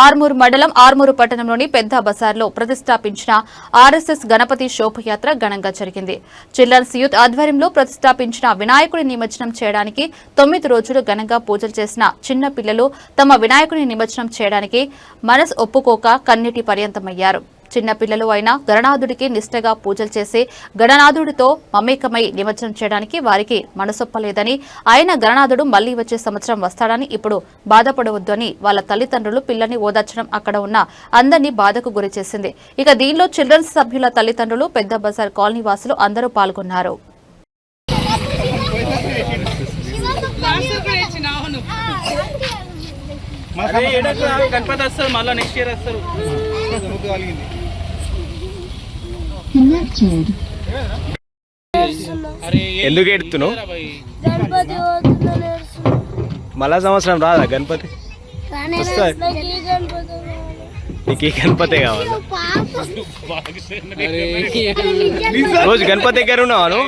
ఆర్మూరు మండలం ఆర్మూరు పట్టణంలోని పెద్ద బజార్లో ప్రతిష్టాపించిన ఆర్ఎస్ఎస్ గణపతి శోభయాత్ర ఘనంగా జరిగింది. చిల్డ్రన్స్ యూత్ ఆధ్వర్యంలో ప్రతిష్టాపించిన వినాయకుడి నిమజ్జనం చేయడానికి 9 రోజులు ఘనంగా పూజలు చేసిన చిన్న పిల్లలు తమ వినాయకుడిని నిమజ్జనం చేయడానికి మనసు ఒప్పుకోక కన్నీటి పర్యంతమయ్యారు. చిన్న పిల్లలు అయిన గణనాథుడికి నిష్ఠగా పూజలు చేసి గణనాథుడితో మమేకమై నిమజ్జనం చేయడానికి వారికి మనసొప్పలేదని, ఆయన గణనాథుడు మళ్లీ వచ్చే సంవత్సరం వస్తాడని ఇప్పుడు బాధపడవద్దు అని వాళ్ళ తల్లిదండ్రులు పిల్లల్ని ఓదార్చడం అక్కడ ఉన్న అందరినీ బాధకు గురి చేసింది. ఇక దీనిలో చిల్డ్రన్స్ సభ్యుల తల్లిదండ్రులు, పెద్ద బజార్ కాలనీ వాసులు అందరూ పాల్గొన్నారు. ఎందుకు ఎడుతున్నావు? మళ్ళా సంవత్సరం రాదా గణపతి? నీకు ఈ గణపతి కావాలి. రోజు గణపతి దగ్గర ఉన్నావాను,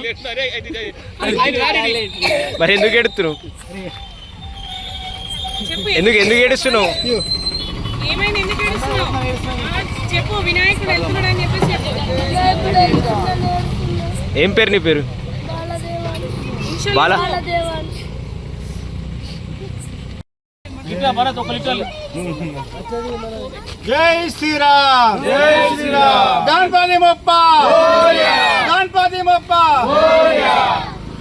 మరి ఎందుకు ఎడుతున్నావు? ఎందుకు ఏడుస్తున్నావు? ఏం పేరు నీ పేరు? బాలా. జై శ్రీరామ్, జై శ్రీరామ్. గణపతి బప్ప, గణపతి బప్ప,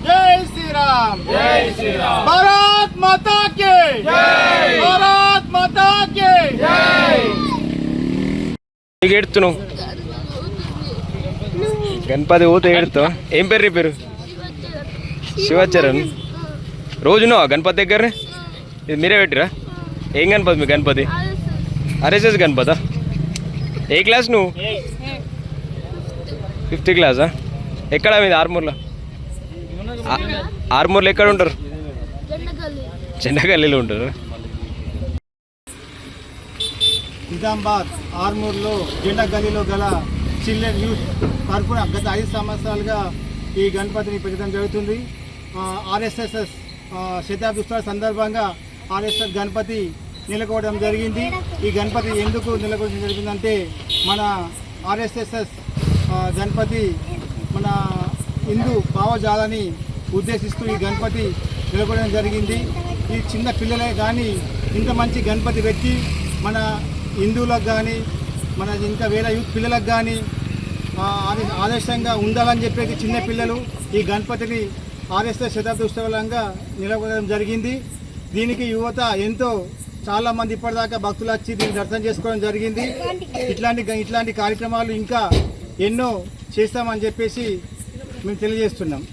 జై శ్రీరామ్, జై శ్రీరామ్. భారత్ మాతా కి జై, భారత్ మాతా కి జై. ఎందుకు ఏడుతున్నావు? గణపతి ఊతే ఏడుతావు. ఏం పేరు నీ పేరు? శివచరణ్. రోజునో గణపతి దగ్గరనే? ఇది మీరే పెట్టిరా? ఏం గణపతి మీ గణపతి? ఆర్ఎస్ఎస్ గణపతా? ఏ క్లాస్ నువ్వు? 5th క్లాసా? ఎక్కడ మీది? ఆర్మూర్లో. ఆర్మూర్లో ఎక్కడ ఉంటారు? చెండగల్లీలో ఉంటారు. నిజామాబాద్ ఆర్మూర్లో జెండా గల్లీలో గల చిల్డ్రన్ యూత్ తరఫున గత 5 సంవత్సరాలుగా ఈ గణపతిని పెట్టడం జరుగుతుంది. ఆర్ఎస్ఎస్ శతాబ్ది ఉత్సవాల సందర్భంగా ఆర్ఎస్ఎస్ గణపతి నెలకొవడం జరిగింది. ఈ గణపతి ఎందుకు నెలకొవడం జరిగిందంటే, మన ఆర్ఎస్ఎస్ గణపతి మన హిందూ భావజాలని ఉద్దేశిస్తూ ఈ గణపతి నెలకొవడం జరిగింది. ఈ చిన్న పిల్లలే కానీ ఇంత మంచి గణపతి పెట్టి మన హిందువులకు కానీ మన ఇంకా వేరే యూత్ పిల్లలకు కానీ ఆదర్శంగా ఉండాలని చెప్పేసి చిన్న పిల్లలు ఈ గణపతిని ఆర్ఎస్ఎస్ శతాబ్ది ఉత్సవాలంగా నిలబడడం జరిగింది. దీనికి యువత ఎంతో చాలామంది ఇప్పటిదాకా భక్తులు వచ్చి దీన్ని దర్శనం చేసుకోవడం జరిగింది. ఇట్లాంటి కార్యక్రమాలు ఇంకా ఎన్నో చేస్తామని చెప్పేసి మేము తెలియజేస్తున్నాం.